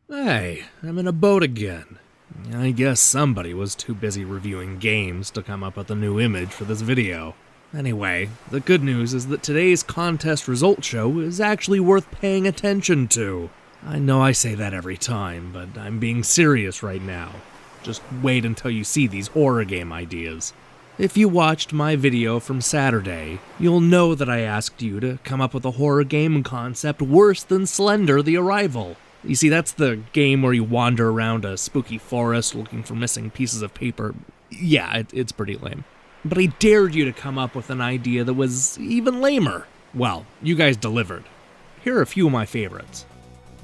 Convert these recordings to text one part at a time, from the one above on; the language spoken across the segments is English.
Hey, I'm in a boat again. I guess somebody was too busy reviewing games to come up with a new image for this video. Anyway, the good news is that today's contest result show is actually worth paying attention to. I know I say that every time, but I'm being serious right now. Just wait until you see these horror game ideas. If you watched my video from Saturday, you'll know that I asked you to come up with a horror game concept worse than Slender: The Arrival. You see, that's the game where you wander around a spooky forest looking for missing pieces of paper. Yeah, it's pretty lame. But I dared you to come up with an idea that was even lamer. Well, you guys delivered. Here are a few of my favorites.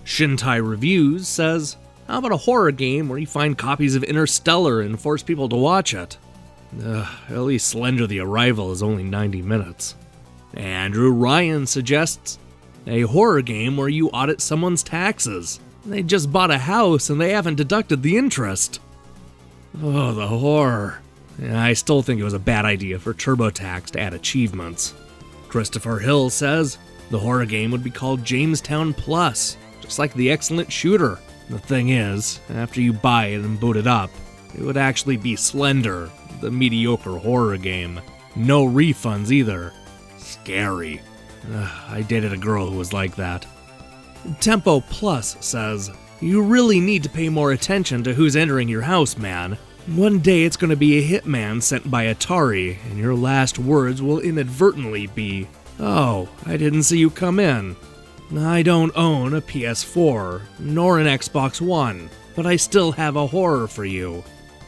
Shintai Reviews says, how about a horror game where you find copies of Interstellar and force people to watch it? At least Slender: The Arrival is only 90 minutes. Andrew Ryan suggests a horror game where you audit someone's taxes. They just bought a house and they haven't deducted the interest. Oh, the horror. I still think it was a bad idea for TurboTax to add achievements. Christopher Hill says the horror game would be called Jamestown Plus, just like The Excellent Shooter. The thing is, after you buy it and boot it up, it would actually be Slender, the mediocre horror game. No refunds either. Scary. I dated a girl who was like that. Tempo Plus says, you really need to pay more attention to who's entering your house, man. One day it's going to be a hitman sent by Atari, and your last words will inadvertently be, oh, I didn't see you come in. I don't own a PS4, nor an Xbox One, but I still have a horror for you.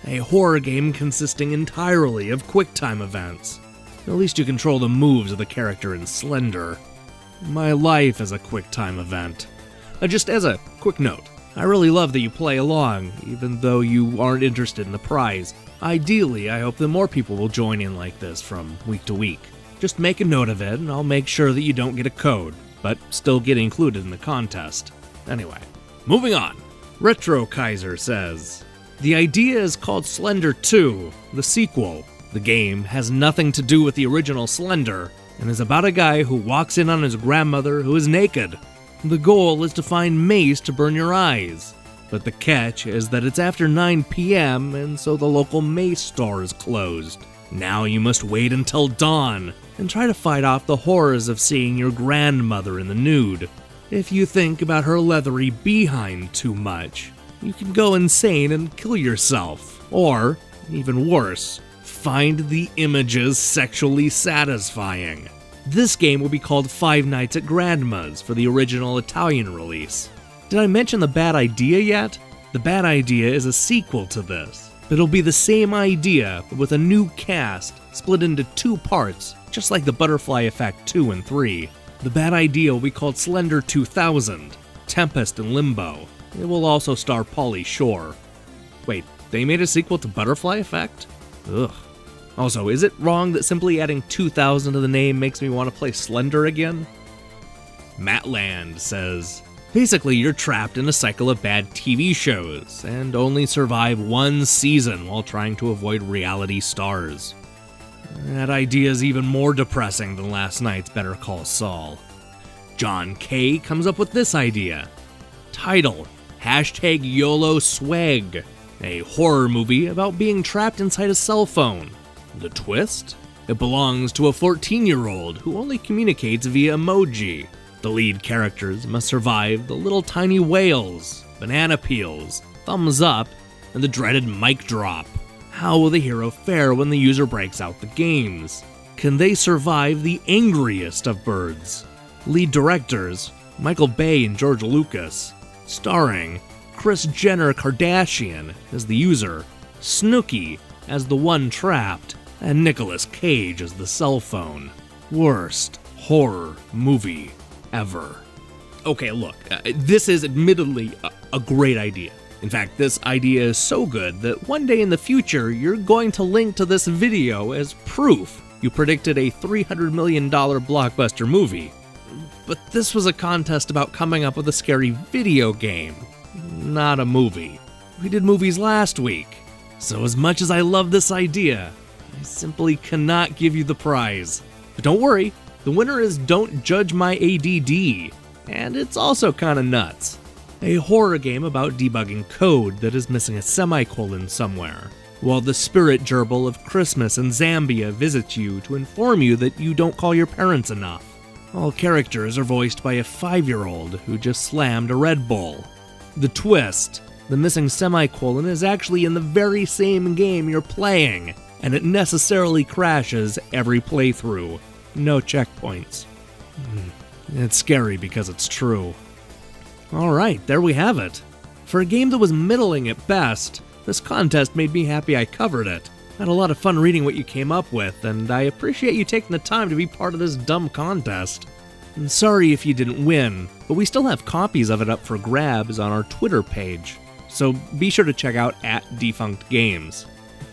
A horror game consisting entirely of QuickTime events. At least you control the moves of the character in Slender. My life is a QuickTime event. Just as a quick note, I really love that you play along, even though you aren't interested in the prize. Ideally, I hope that more people will join in like this from week to week. Just make a note of it, and I'll make sure that you don't get a code, but still get included in the contest. Anyway, moving on. Retro Kaiser says, the idea is called Slender 2, the sequel. The game has nothing to do with the original Slender, and is about a guy who walks in on his grandmother who is naked. The goal is to find mace to burn your eyes, but the catch is that it's after 9 p.m. and so the local mace store is closed. Now you must wait until dawn and try to fight off the horrors of seeing your grandmother in the nude. If you think about her leathery behind too much, you can go insane and kill yourself, or, even worse, find the images sexually satisfying. This game will be called Five Nights at Grandma's for the original Italian release. Did I mention the bad idea yet? The bad idea is a sequel to this, but it'll be the same idea but with a new cast split into two parts, just like the Butterfly Effect 2 and 3. The bad idea will be called Slender 2000, Tempest in Limbo. It will also star Pauly Shore. Wait, they made a sequel to Butterfly Effect? Ugh. Also, is it wrong that simply adding 2000 to the name makes me want to play Slender again? Matland says, basically you're trapped in a cycle of bad TV shows, and only survive one season while trying to avoid reality stars. That idea is even more depressing than last night's Better Call Saul. John K. comes up with this idea. Title, #YOLO Swag. A horror movie about being trapped inside a cell phone. The twist? It belongs to a 14-year-old who only communicates via emoji. The lead characters must survive the little tiny whales, banana peels, thumbs up, and the dreaded mic drop. How will the hero fare when the user breaks out the games? Can they survive the angriest of birds? Lead directors, Michael Bay and George Lucas. Starring Kris Jenner Kardashian as the user, Snooki as the one trapped, and Nicolas Cage as the cell phone. Worst horror movie ever. Okay, look, this is admittedly a great idea. In fact, this idea is so good that one day in the future, you're going to link to this video as proof you predicted a $300 million blockbuster movie. But this was a contest about coming up with a scary video game, not a movie. We did movies last week, so as much as I love this idea, I simply cannot give you the prize. But don't worry, the winner is Don't Judge My ADD, and it's also kinda nuts. a horror game about debugging code that is missing a semicolon somewhere, while the spirit gerbil of Christmas in Zambia visits you to inform you that you don't call your parents enough. All characters are voiced by a 5-year-old who just slammed a Red Bull. The twist: the missing semicolon is actually in the very same game you're playing, and it necessarily crashes every playthrough. No checkpoints. It's scary because it's true. Alright, there we have it. For a game that was middling at best, this contest made me happy I covered it. I had a lot of fun reading what you came up with, and I appreciate you taking the time to be part of this dumb contest. I'm sorry if you didn't win, but we still have copies of it up for grabs on our Twitter page, so be sure to check out @DefunctGames.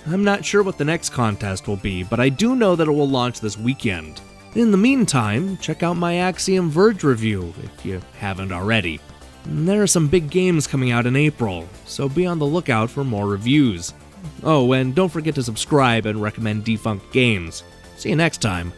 I'm not sure what the next contest will be, but I do know that it will launch this weekend. In the meantime, check out my Axiom Verge review if you haven't already. There are some big games coming out in April, so be on the lookout for more reviews. Oh, and don't forget to subscribe and recommend Defunct Games. See you next time.